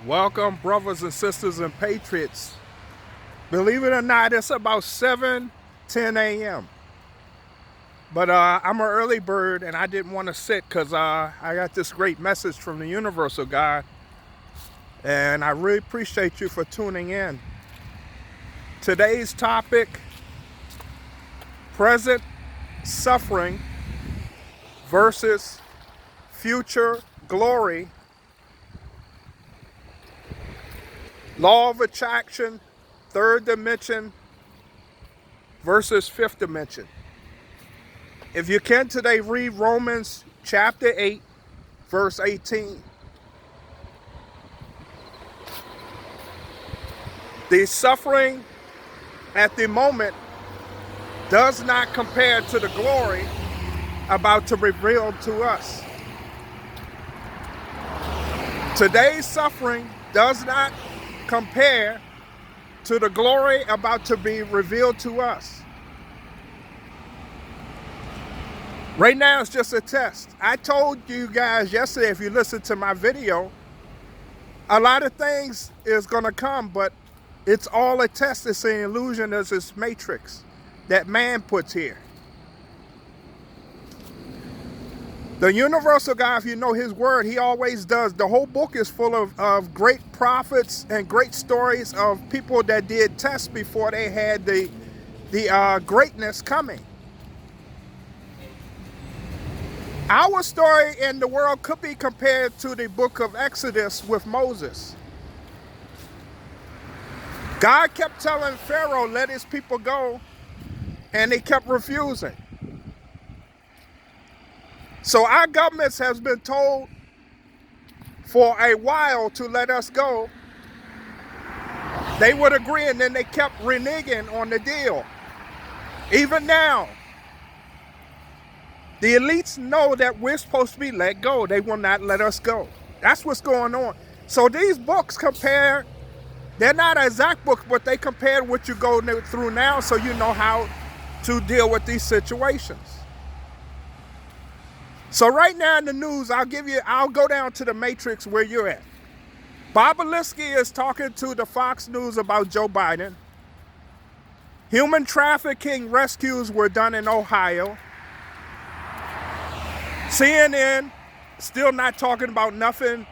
Welcome, brothers and sisters and patriots. Believe it or not, it's about 7:10 a.m. But I'm an early bird and I didn't want to sit because I got this great message from the Universal God. And I really appreciate you for tuning in. Today's topic, present suffering versus future glory. Law of attraction, third dimension versus fifth dimension. If you can today, read Romans chapter 8, verse 18. The suffering at the moment does not compare to the glory about to be revealed to us. Today's suffering does not compare to the glory about to be revealed to us. Right now, it's just a test. I told you guys yesterday, if you listened to my video, a lot of things is going to come, but it's all a test. It's an illusion. It's this matrix that man puts here. The Universal God, if you know his word, he always does. The whole book is full of great prophets and great stories of people that did tests before they had the greatness coming. Our story in the world could be compared to the book of Exodus with Moses. God kept telling Pharaoh, let his people go, and he kept refusing. So our governments has been told for a while to let us go. They would agree, and then they kept reneging on the deal. Even now, the elites know that we're supposed to be let go. They will not let us go. That's what's going on. So these books compare, they're not exact books, but they compare what you go through now so you know how to deal with these situations. So right now in the news, I'll go down to the matrix where you're at. Bobolinsky is talking to the Fox News about Joe Biden. Human trafficking rescues were done in Ohio. CNN still not talking about nothing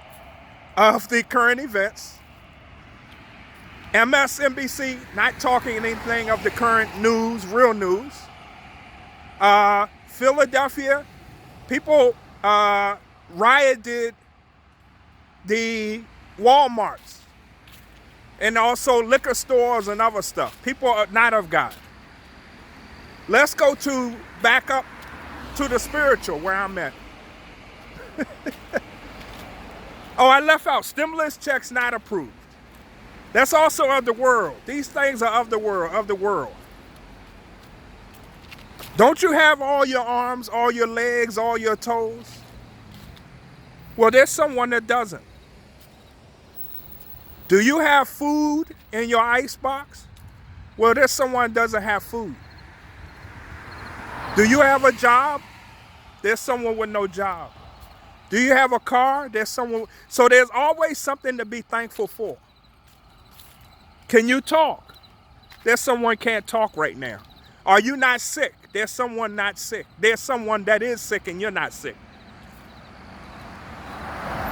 of the current events. MSNBC not talking anything of the current news, real news. Philadelphia, people rioted the Walmarts and also liquor stores and other stuff. People are not of God. Let's go back up to the spiritual where I'm at. Oh, I left out stimulus checks not approved. That's also of the world. These things are of the world. Don't you have all your arms, all your legs, all your toes? Well, there's someone that doesn't. Do you have food in your icebox? Well, there's someone that doesn't have food. Do you have a job? There's someone with no job. Do you have a car? There's someone. So there's always something to be thankful for. Can you talk? There's someone can't talk right now. Are you not sick? There's someone not sick. There's someone that is sick and you're not sick.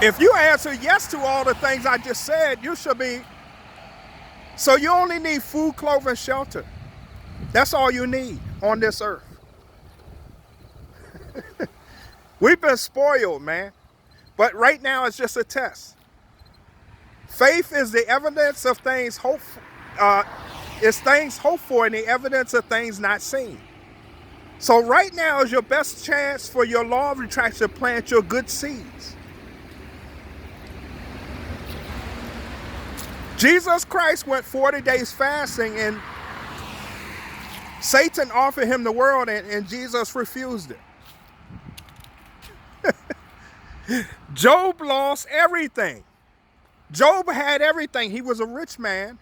If you answer yes to all the things I just said, you should be. So you only need food, clothing, shelter. That's all you need on this earth. We've been spoiled, man. But right now it's just a test. Faith is the evidence of things hoped for. It's things hoped for and the evidence of things not seen. So right now is your best chance for your law of attraction to plant your good seeds. Jesus Christ went 40 days fasting and Satan offered him the world and Jesus refused it. Job lost everything. Job had everything. He was a rich man.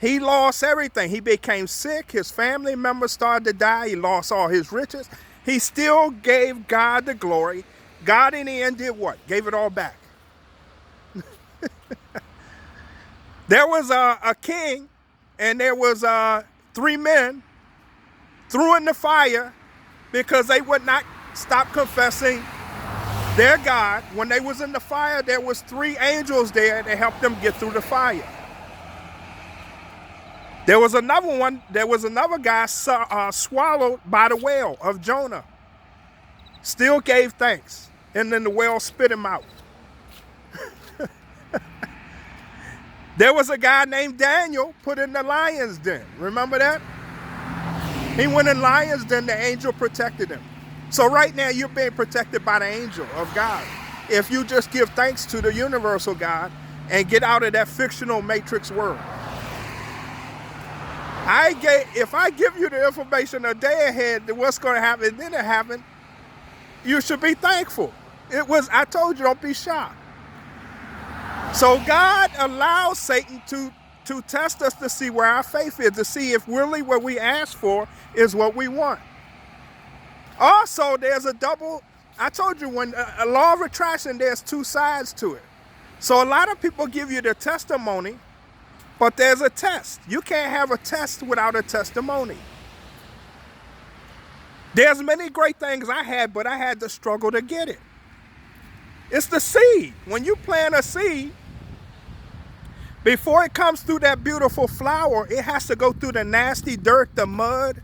He lost everything. He became sick. His family members started to die. He lost all his riches. He still gave God the glory. God in the end did what? Gave it all back. There was a king, and there was 3 men threw in the fire because they would not stop confessing their God. When they was in the fire, there was 3 angels there to help them get through the fire. There was another one. There was another guy swallowed by the whale of Jonah. Still gave thanks, and then the whale spit him out. There was a guy named Daniel put in the lion's den. Remember that? He went in lion's den, the angel protected him. So right now you're being protected by the angel of God. If you just give thanks to the universal God and get out of that fictional matrix world. If I give you the information a day ahead that what's going to happen, then it happened, you should be thankful. I told you, don't be shocked. So God allows Satan to test us to see where our faith is, to see if really what we ask for is what we want. Also, there's I told you, when a law of attraction, there's 2 sides to it. So a lot of people give you the testimony, but there's a test. You can't have a test without a testimony. There's many great things I had, but I had to struggle to get it. It's the seed. When you plant a seed, before it comes through that beautiful flower, it has to go through the nasty dirt, the mud.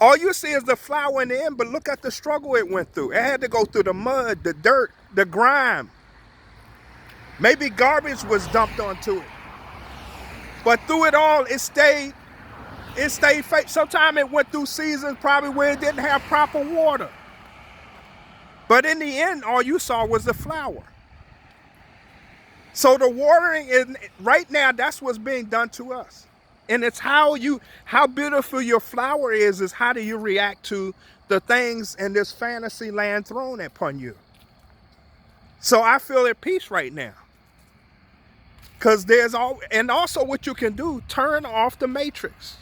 All you see is the flower in the end, but look at the struggle it went through. It had to go through the mud, the dirt, the grime. Maybe garbage was dumped onto it. But through it all, it stayed faith. Sometimes it went through seasons probably where it didn't have proper water. But in the end, all you saw was the flower. So the watering is, right now, that's what's being done to us. And it's how beautiful your flower is how do you react to the things in this fantasy land thrown upon you. So I feel at peace right now. Because and also what you can do, turn off the matrix.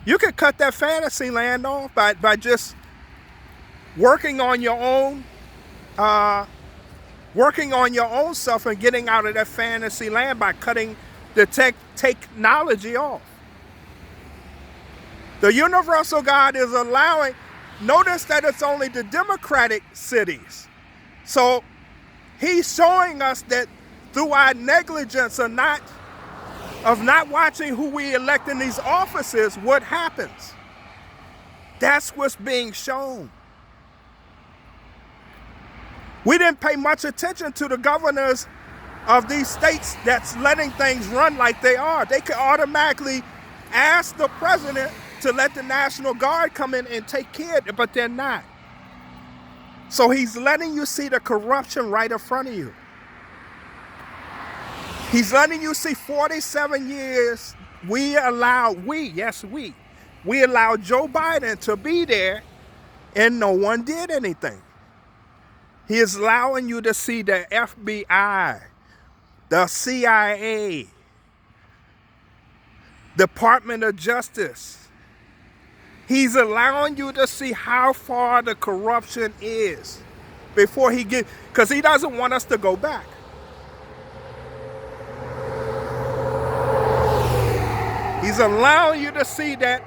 You can cut that fantasy land off by just working on your own self and getting out of that fantasy land by cutting the technology off. The universal God is allowing, notice that it's only the democratic cities. So he's showing us that through our negligence of not watching who we elect in these offices, what happens. That's what's being shown. We didn't pay much attention to the governors of these states that's letting things run like they are. They could automatically ask the president to let the National Guard come in and take care of it, but they're not. So he's letting you see the corruption right in front of you. He's letting you see 47 years we allowed Joe Biden to be there and no one did anything. He is allowing you to see the FBI, the CIA, Department of Justice. He's allowing you to see how far the corruption is before because he doesn't want us to go back. He's allowing you to see that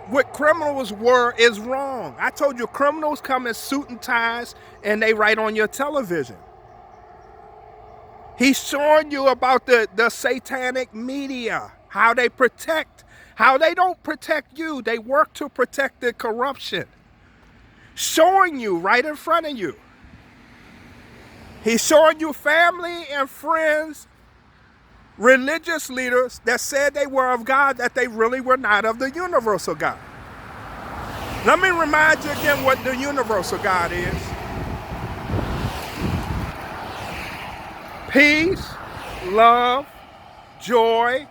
what criminals were is wrong. I told you, criminals come in suit and ties and they write on your television. He's showing you about the satanic media, how they don't protect you. They work to protect the corruption. Showing you right in front of you. He's showing you family and friends, religious leaders that said they were of God, that they really were not of the universal God. Let me remind you again what the universal God is. Peace, love, joy,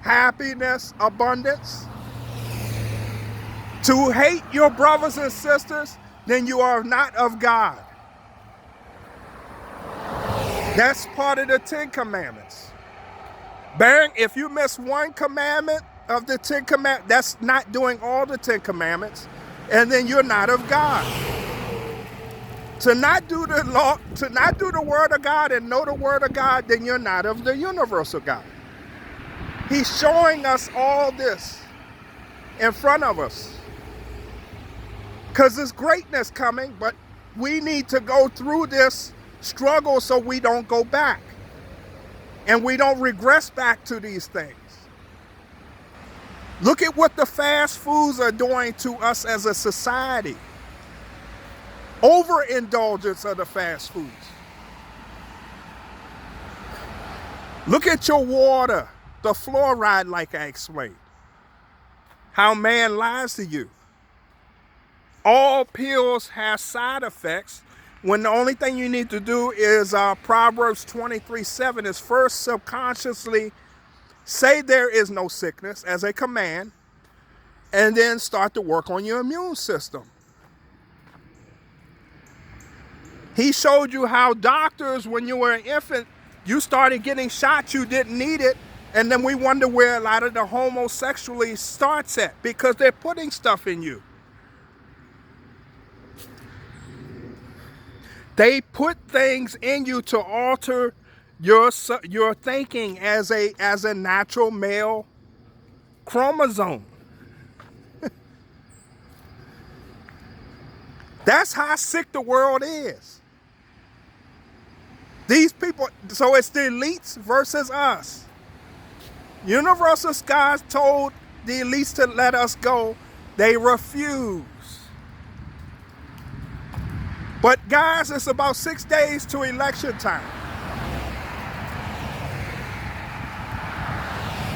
happiness, abundance. To hate your brothers and sisters, then you are not of God. That's part of the 10 Commandments. If you miss one commandment of the 10 Commandments, that's not doing all the 10 Commandments, and then you're not of God. To not do the law, to not do the word of God and know the word of God, then you're not of the universal God. He's showing us all this in front of us. Because there's greatness coming, but we need to go through this struggle so we don't go back. And we don't regress back to these things. Look at what the fast foods are doing to us as a society. Overindulgence of the fast foods. Look at your water, the fluoride, like I explained. How man lies to you. All pills have side effects when the only thing you need to do is Proverbs 23:7 is first subconsciously say there is no sickness as a command, and then start to work on your immune system. He showed you how doctors, when you were an infant, you started getting shots, you didn't need it, and then we wonder where a lot of the homosexuality starts at, because they're putting stuff in you. They put things in you to alter your thinking as a natural male chromosome. That's how sick the world is. These people, so it's the elites versus us. Universal God told the elites to let us go. They refuse. But guys, it's about 6 days to election time.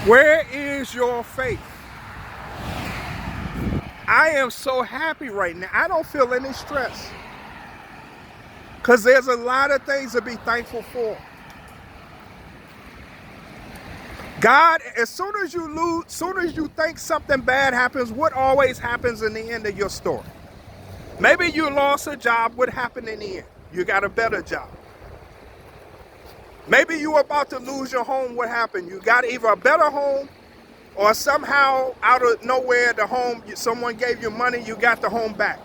Where is your faith? I am so happy right now. I don't feel any stress. Because there's a lot of things to be thankful for. God, as soon as you lose, as soon as you think something bad happens, what always happens in the end of your story? Maybe you lost a job. What happened in the end? You got a better job. Maybe you were about to lose your home. What happened? You got either a better home, or somehow out of nowhere, the home, someone gave you money, you got the home back.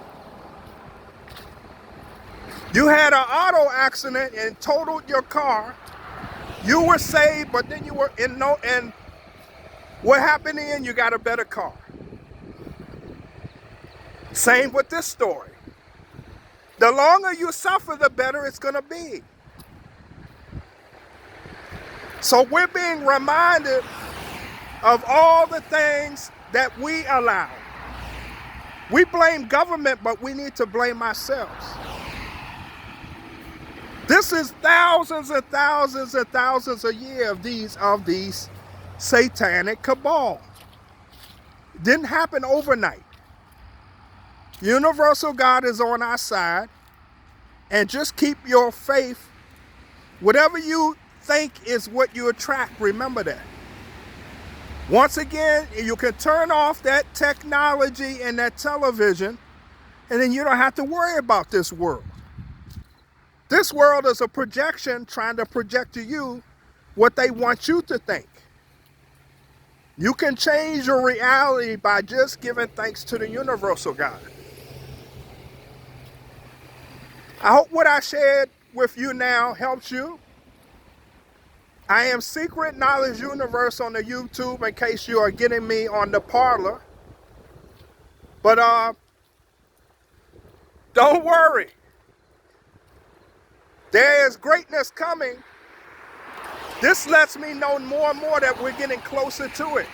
You had an auto accident and totaled your car. You were saved, but then you were and what happened then? You got a better car. Same with this story. The longer you suffer, the better it's going to be. So we're being reminded of all the things that we allow. We blame government, but we need to blame ourselves. This is thousands and thousands and thousands a year of these satanic cabal. It didn't happen overnight. Universal God is on our side, and just keep your faith. Whatever you think is what you attract, remember that. Once again, you can turn off that technology and that television, and then you don't have to worry about this world. This world is a projection trying to project to you what they want you to think. You can change your reality by just giving thanks to the universal God. I hope what I shared with you now helps you. I am Secret Knowledge Universe on the YouTube in case you are getting me on the Parler. But don't worry. There is greatness coming. This lets me know more and more that we're getting closer to it.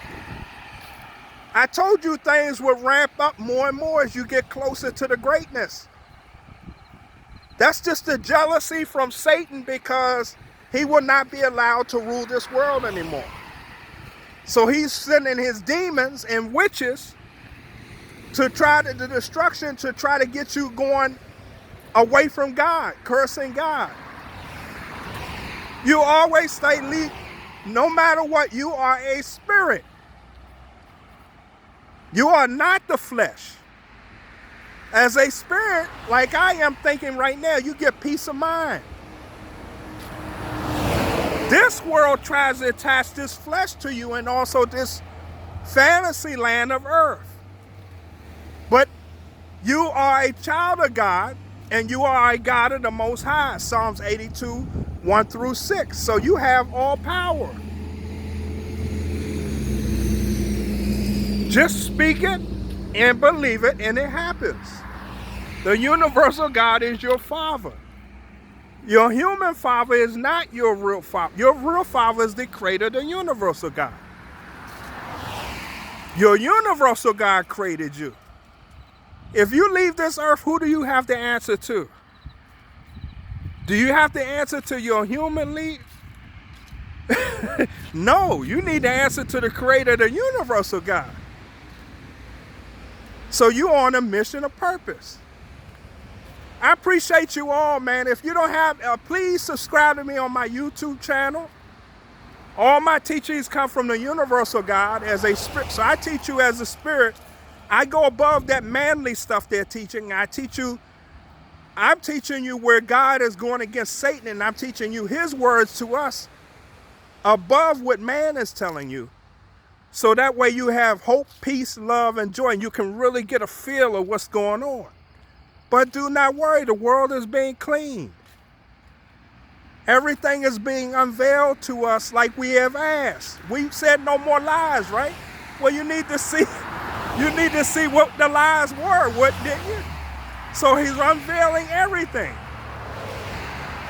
I told you things will ramp up more and more as you get closer to the greatness. That's just the jealousy from Satan, because he will not be allowed to rule this world anymore. So he's sending his demons and witches to try to, the destruction, to try to get you going away from God, cursing God. You always stay lead. No matter what, you are a spirit. You are not the flesh. As a spirit, like I am thinking right now, you get peace of mind. This world tries to attach this flesh to you and also this fantasy land of earth. But you are a child of God, And you are a God of the Most High. Psalms 82, 1 through 6. So you have all power. Just speak it and believe it, and it happens. The universal God is your Father. Your human father is not your real father. Your real father is the creator, the universal God. Your universal God created you. If you leave this earth, who do you have to answer to? Do you have to answer to your human lead? No, you need to answer to the creator, the universal God. So you're on a mission of purpose. I appreciate you all, man. If you don't have, please subscribe to me on my YouTube channel. All my teachings come from the universal God as a spirit. So I teach you as a spirit. I go above that manly stuff they're teaching. I'm teaching you where God is going against Satan, and I'm teaching you his words to us above what man is telling you. So that way you have hope, peace, love, and joy, and you can really get a feel of what's going on. But do not worry, the world is being cleaned. Everything is being unveiled to us like we have asked. We said no more lies, right? Well, you need to see what the lies were, what didn't you? So he's unveiling everything.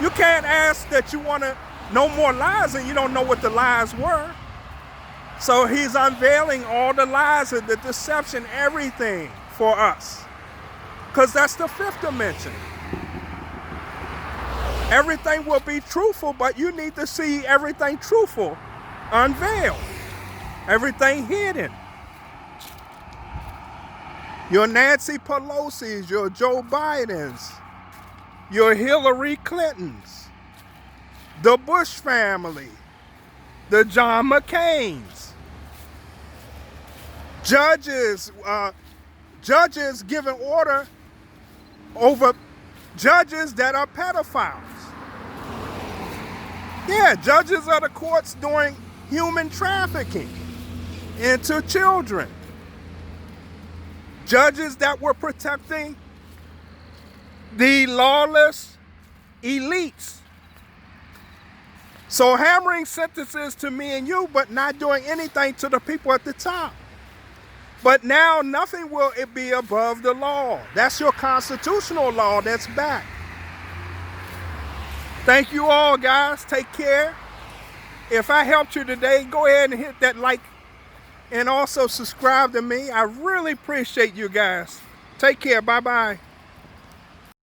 You can't ask that you want to know more lies and you don't know what the lies were. So he's unveiling all the lies and the deception, everything for us. Because that's the fifth dimension. Everything will be truthful, but you need to see everything truthful unveiled. Everything hidden. Your Nancy Pelosi's, your Joe Biden's, your Hillary Clinton's, the Bush family, the John McCain's, judges giving order over judges that are pedophiles. Yeah, judges of the courts doing human trafficking into children. Judges that were protecting the lawless elites. So hammering sentences to me and you, but not doing anything to the people at the top. But now nothing will it be above the law. That's your constitutional law that's back. Thank you all, guys. Take care. If I helped you today, go ahead and hit that like and also subscribe to me. I really appreciate you guys. Take care. Bye-bye.